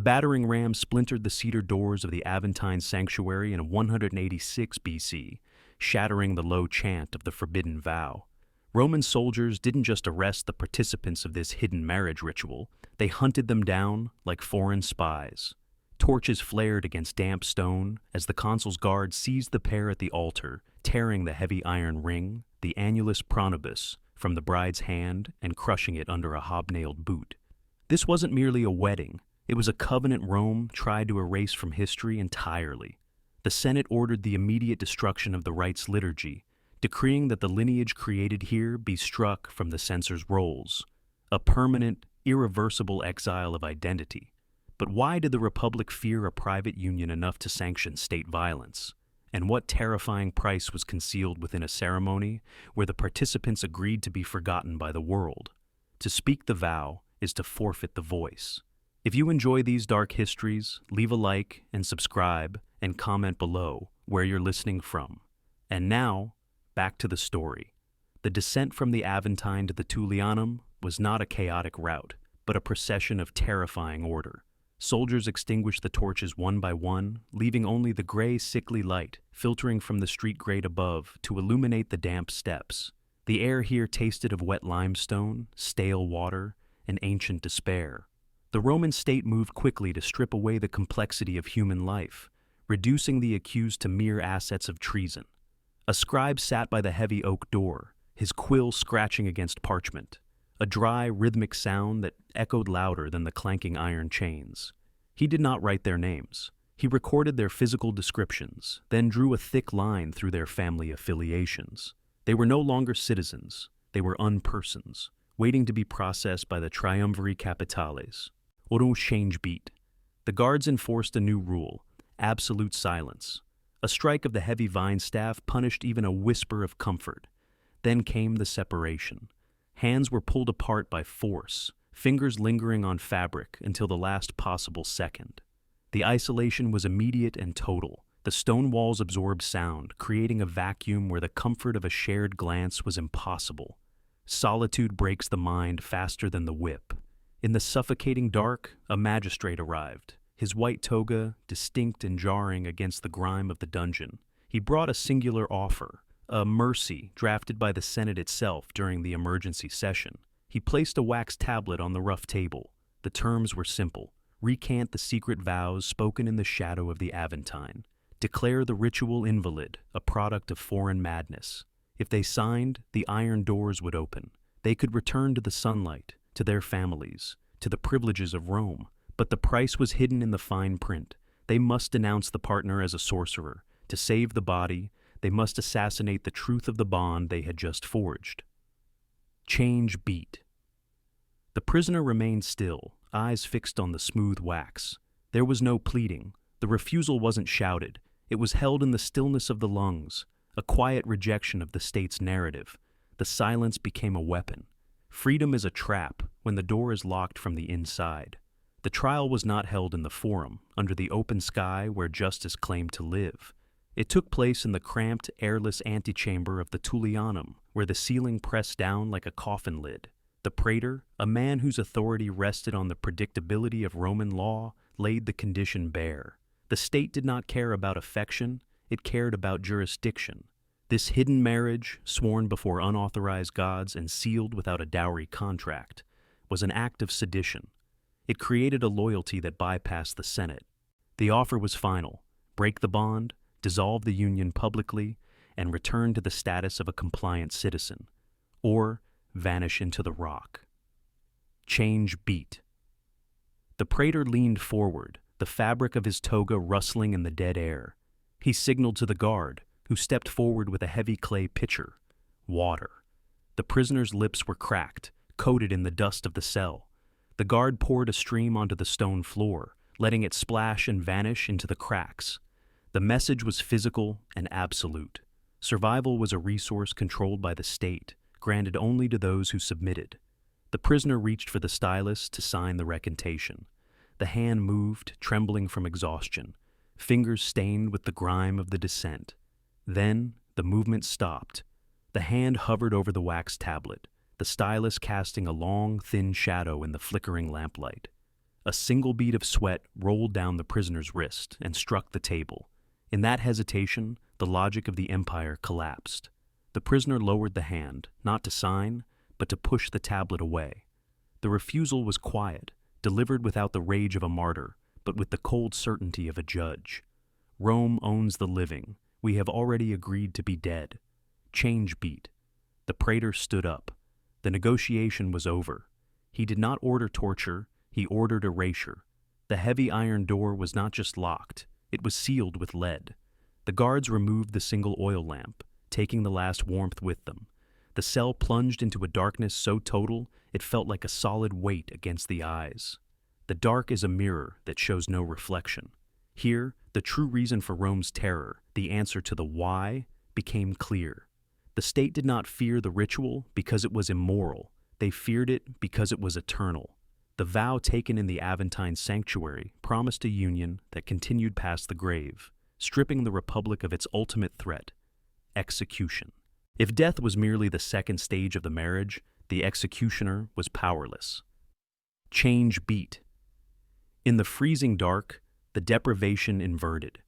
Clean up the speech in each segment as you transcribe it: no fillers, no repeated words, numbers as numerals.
battering ram splintered the cedar doors of the Aventine Sanctuary in 186 BC, shattering the low chant of the forbidden vow. Roman soldiers didn't just arrest the participants of this hidden marriage ritual, they hunted them down like foreign spies. Torches flared against damp stone as the consul's guard seized the pair at the altar, tearing the heavy iron ring, the Anulus Pronubus, from the bride's hand and crushing it under a hobnailed boot. This wasn't merely a wedding, it was a covenant Rome tried to erase from history entirely. The Senate ordered the immediate destruction of the rites liturgy, decreeing that the lineage created here be struck from the censor's rolls, a permanent, irreversible exile of identity. But why did the Republic fear a private union enough to sanction state violence? And what terrifying price was concealed within a ceremony where the participants agreed to be forgotten by the world? To speak the vow is to forfeit the voice. If you enjoy these dark histories, leave a like and subscribe and comment below where you're listening from. And now, back to the story. The descent from the Aventine to the Tullianum was not a chaotic rout, but a procession of terrifying order. Soldiers extinguished the torches one by one, leaving only the gray, sickly light filtering from the street grate above to illuminate the damp steps. The air here tasted of wet limestone, stale water, and ancient despair. The Roman state moved quickly to strip away the complexity of human life, reducing the accused to mere assets of treason. A scribe sat by the heavy oak door, his quill scratching against parchment, a dry, rhythmic sound that echoed louder than the clanking iron chains. He did not write their names. He recorded their physical descriptions, then drew a thick line through their family affiliations. They were no longer citizens, they were unpersons, waiting to be processed by the triumviri capitales, or change beat. The guards enforced a new rule, absolute silence. A strike of the heavy vine staff punished even a whisper of comfort. Then came the separation. Hands were pulled apart by force, fingers lingering on fabric until the last possible second. The isolation was immediate and total. The stone walls absorbed sound, creating a vacuum where the comfort of a shared glance was impossible. Solitude breaks the mind faster than the whip. In the suffocating dark, a magistrate arrived, his white toga distinct and jarring against the grime of the dungeon. He brought a singular offer, a mercy drafted by the Senate itself during the emergency session. He placed a wax tablet on the rough table. The terms were simple. Recant the secret vows spoken in the shadow of the Aventine. Declare the ritual invalid, a product of foreign madness. If they signed, the iron doors would open. They could return to the sunlight, to their families, to the privileges of Rome. But the price was hidden in the fine print. They must denounce the partner as a sorcerer. To save the body, they must assassinate the truth of the bond they had just forged. Change beat. The prisoner remained still, eyes fixed on the smooth wax. There was no pleading. The refusal wasn't shouted. It was held in the stillness of the lungs, a quiet rejection of the state's narrative. The silence became a weapon. Freedom is a trap when the door is locked from the inside. The trial was not held in the forum, under the open sky where justice claimed to live. It took place in the cramped, airless antechamber of the Tullianum, where the ceiling pressed down like a coffin lid. The praetor, a man whose authority rested on the predictability of Roman law, laid the condition bare. The state did not care about affection, it cared about jurisdiction. This hidden marriage, sworn before unauthorized gods and sealed without a dowry contract, was an act of sedition. It created a loyalty that bypassed the Senate. The offer was final: break the bond, dissolve the union publicly, and return to the status of a compliant citizen, or vanish into the rock. Change beat. The praetor leaned forward, the fabric of his toga rustling in the dead air. He signaled to the guard, who stepped forward with a heavy clay pitcher. Water. The prisoner's lips were cracked, coated in the dust of the cell. The guard poured a stream onto the stone floor, letting it splash and vanish into the cracks. The message was physical and absolute. Survival was a resource controlled by the state, granted only to those who submitted. The prisoner reached for the stylus to sign the recantation. The hand moved, trembling from exhaustion, fingers stained with the grime of the descent. Then the movement stopped. The hand hovered over the wax tablet, the stylus casting a long, thin shadow in the flickering lamplight. A single bead of sweat rolled down the prisoner's wrist and struck the table. In that hesitation, the logic of the empire collapsed. The prisoner lowered the hand, not to sign, but to push the tablet away. The refusal was quiet, delivered without the rage of a martyr, but with the cold certainty of a judge. Rome owns the living. We have already agreed to be dead. Change beat. The praetor stood up. The negotiation was over. He did not order torture, he ordered erasure. The heavy iron door was not just locked, it was sealed with lead. The guards removed the single oil lamp, taking the last warmth with them. The cell plunged into a darkness so total it felt like a solid weight against the eyes. The dark is a mirror that shows no reflection. Here, the true reason for Rome's terror, the answer to the why, became clear. The state did not fear the ritual because it was immoral. They feared it because it was eternal. The vow taken in the Aventine Sanctuary promised a union that continued past the grave, stripping the Republic of its ultimate threat, execution. If death was merely the second stage of the marriage, the executioner was powerless. Change beat. In the freezing dark, the deprivation inverted.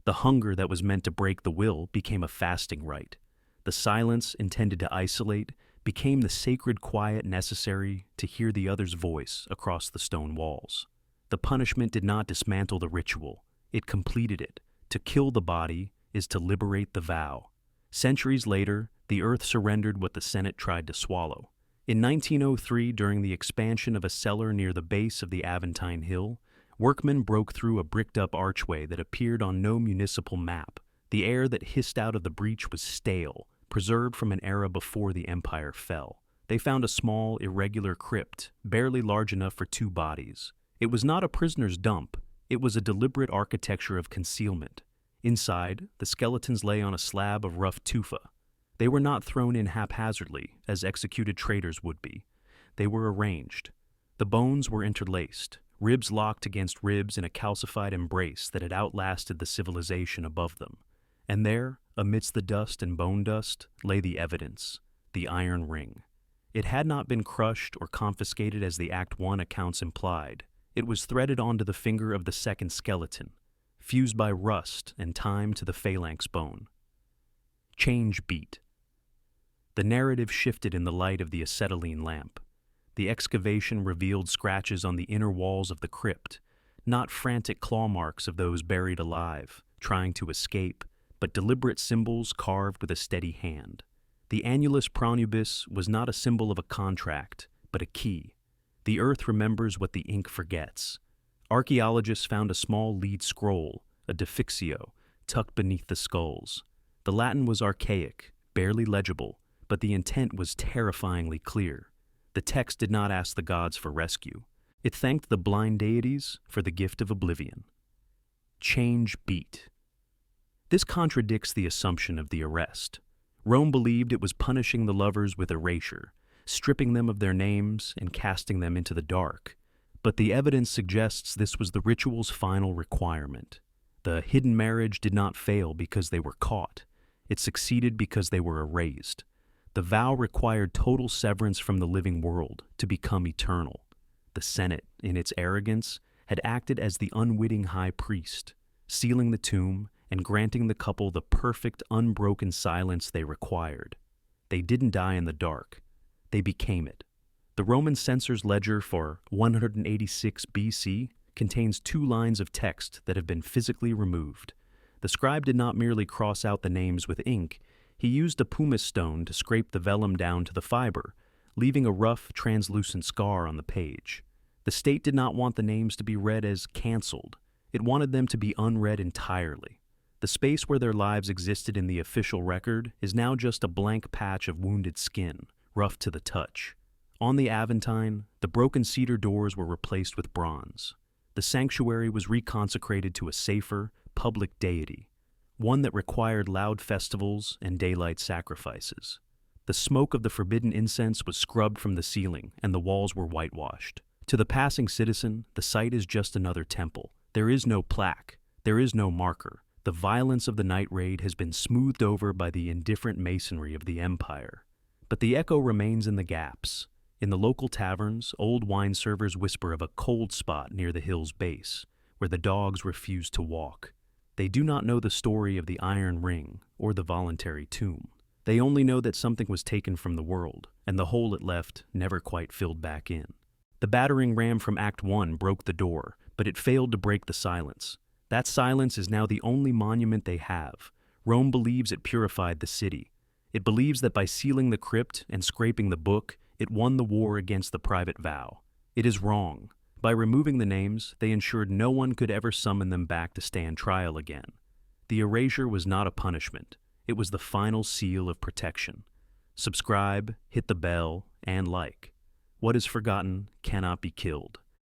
The hunger that was meant to break the will became a fasting rite. The silence intended to isolate became the sacred quiet necessary to hear the other's voice across the stone walls. The punishment did not dismantle the ritual, it completed it. To kill the body is to liberate the vow. Centuries later, the earth surrendered what the Senate tried to swallow. In 1903, during the expansion of a cellar near the base of the Aventine Hill, workmen broke through a bricked-up archway that appeared on no municipal map. The air that hissed out of the breach was stale, preserved from an era before the empire fell. They found a small, irregular crypt, barely large enough for 2 bodies. It was not a prisoner's dump. It was a deliberate architecture of concealment. Inside, the skeletons lay on a slab of rough tufa. They were not thrown in haphazardly, as executed traitors would be. They were arranged. The bones were interlaced, ribs locked against ribs in a calcified embrace that had outlasted the civilization above them. And there, amidst the dust and bone dust, lay the evidence, the iron ring. It had not been crushed or confiscated as the Act 1 accounts implied. It was threaded onto the finger of the second skeleton, fused by rust and time to the phalanx bone. Change beat. The narrative shifted in the light of the acetylene lamp. The excavation revealed scratches on the inner walls of the crypt, not frantic claw marks of those buried alive, trying to escape, but deliberate symbols carved with a steady hand. The Anulus Pronubus was not a symbol of a contract, but a key. The earth remembers what the ink forgets. Archaeologists found a small lead scroll, a defixio, tucked beneath the skulls. The Latin was archaic, barely legible, but the intent was terrifyingly clear. The text did not ask the gods for rescue. It thanked the blind deities for the gift of oblivion. Change beat. This contradicts the assumption of the arrest. Rome believed it was punishing the lovers with erasure, stripping them of their names and casting them into the dark. But the evidence suggests this was the ritual's final requirement. The hidden marriage did not fail because they were caught. It succeeded because they were erased. The vow required total severance from the living world to become eternal. The Senate, in its arrogance, had acted as the unwitting high priest, sealing the tomb and granting the couple the perfect, unbroken silence they required. They didn't die in the dark. They became it. The Roman censor's ledger for 186 BC contains 2 lines of text that have been physically removed. The scribe did not merely cross out the names with ink, he used a pumice stone to scrape the vellum down to the fiber, leaving a rough, translucent scar on the page. The state did not want the names to be read as canceled. It wanted them to be unread entirely. The space where their lives existed in the official record is now just a blank patch of wounded skin, rough to the touch. On the Aventine, the broken cedar doors were replaced with bronze. The sanctuary was reconsecrated to a safer, public deity, one that required loud festivals and daylight sacrifices. The smoke of the forbidden incense was scrubbed from the ceiling, and the walls were whitewashed. To the passing citizen, the site is just another temple. There is no plaque. There is no marker. The violence of the night raid has been smoothed over by the indifferent masonry of the empire. But the echo remains in the gaps. In the local taverns, old wine servers whisper of a cold spot near the hill's base, where the dogs refuse to walk. They do not know the story of the Iron Ring or the voluntary tomb. They only know that something was taken from the world, and the hole it left never quite filled back in. The battering ram from Act 1 broke the door, but it failed to break the silence. That silence is now the only monument they have. Rome believes it purified the city. It believes that by sealing the crypt and scraping the book, it won the war against the private vow. It is wrong. By removing the names, they ensured no one could ever summon them back to stand trial again. The erasure was not a punishment. It was the final seal of protection. Subscribe, hit the bell, and like. What is forgotten cannot be killed.